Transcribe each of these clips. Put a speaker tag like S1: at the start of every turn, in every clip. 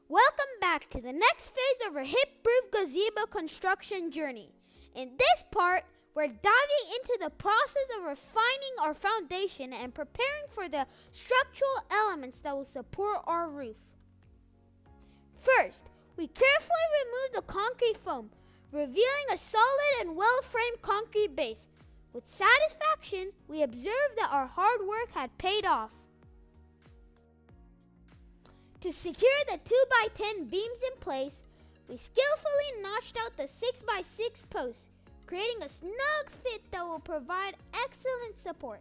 S1: Welcome back to the next phase of our hip-proof gazebo construction journey. In this part, we're diving into the process of refining our foundation and preparing for the structural elements that will support our roof. First, we carefully remove the concrete foam, revealing a solid and well-framed concrete base. With satisfaction, we observed that our hard work had paid off. To secure the 2x10 beams in place, we skillfully notched out the 6x6 posts, creating a snug fit that will provide excellent support.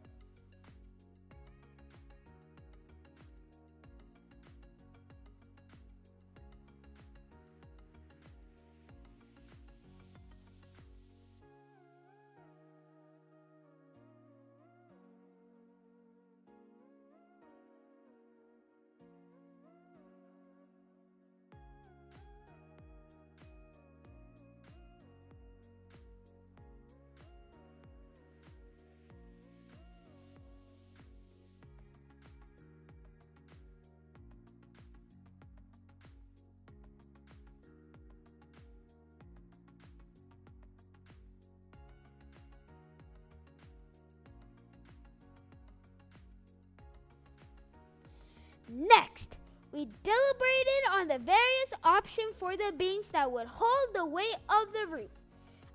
S1: Next, we deliberated on the various options for the beams that would hold the weight of the roof.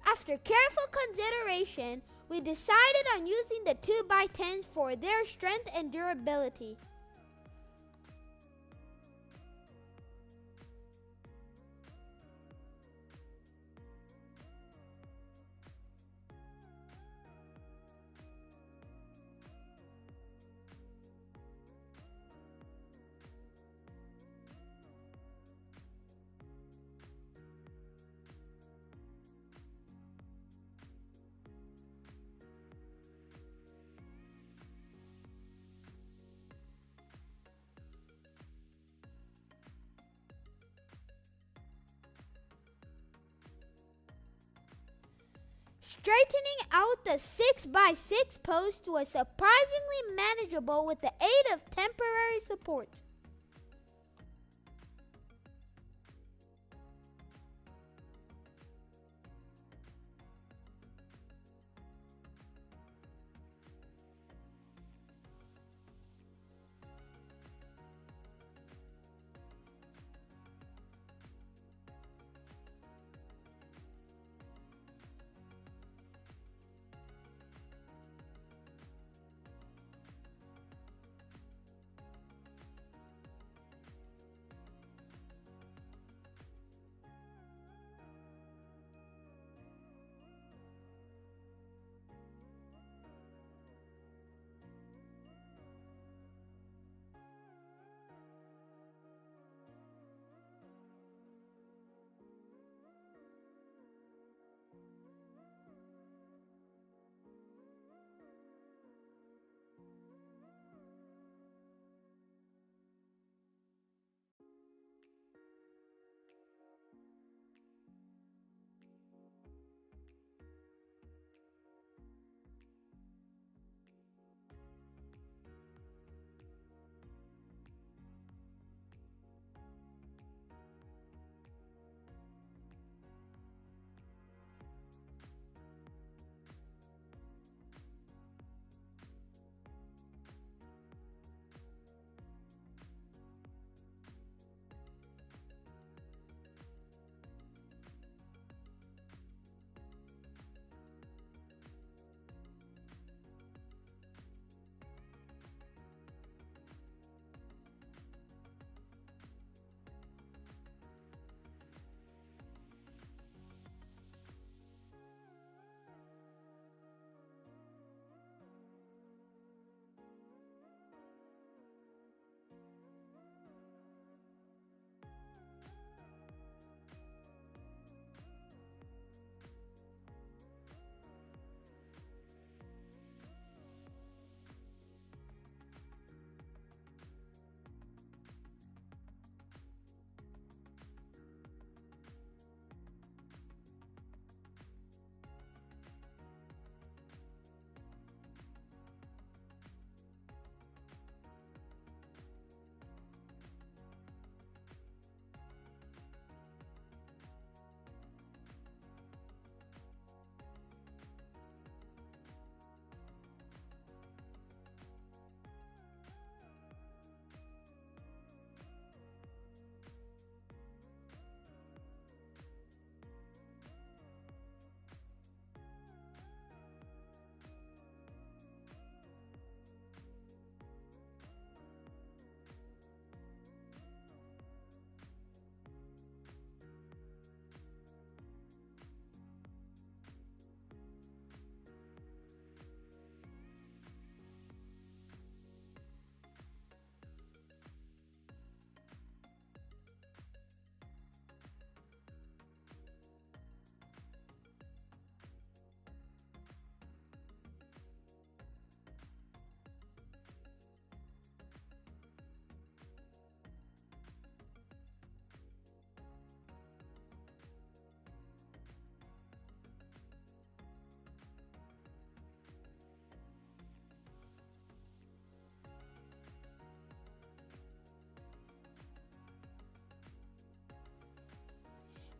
S1: After careful consideration, we decided on using the 2x10s for their strength and durability. Straightening out the 6x6 post was surprisingly manageable with the aid of temporary supports.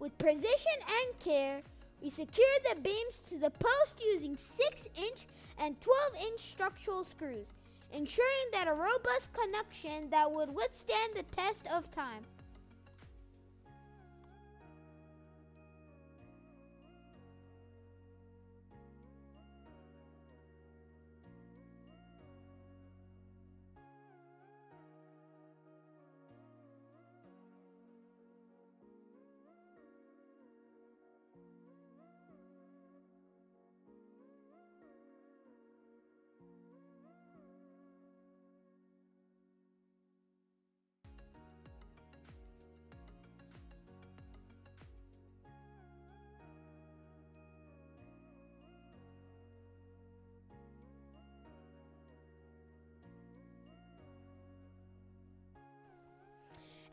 S1: With precision and care, we secured the beams to the post using 6-inch and 12-inch structural screws, ensuring that a robust connection that would withstand the test of time.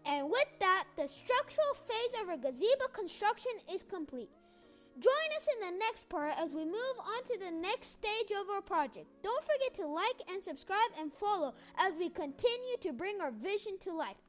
S1: And with that, the structural phase of our gazebo construction is complete. Join us in the next part as we move on to the next stage of our project. Don't forget to like and subscribe and follow as we continue to bring our vision to life.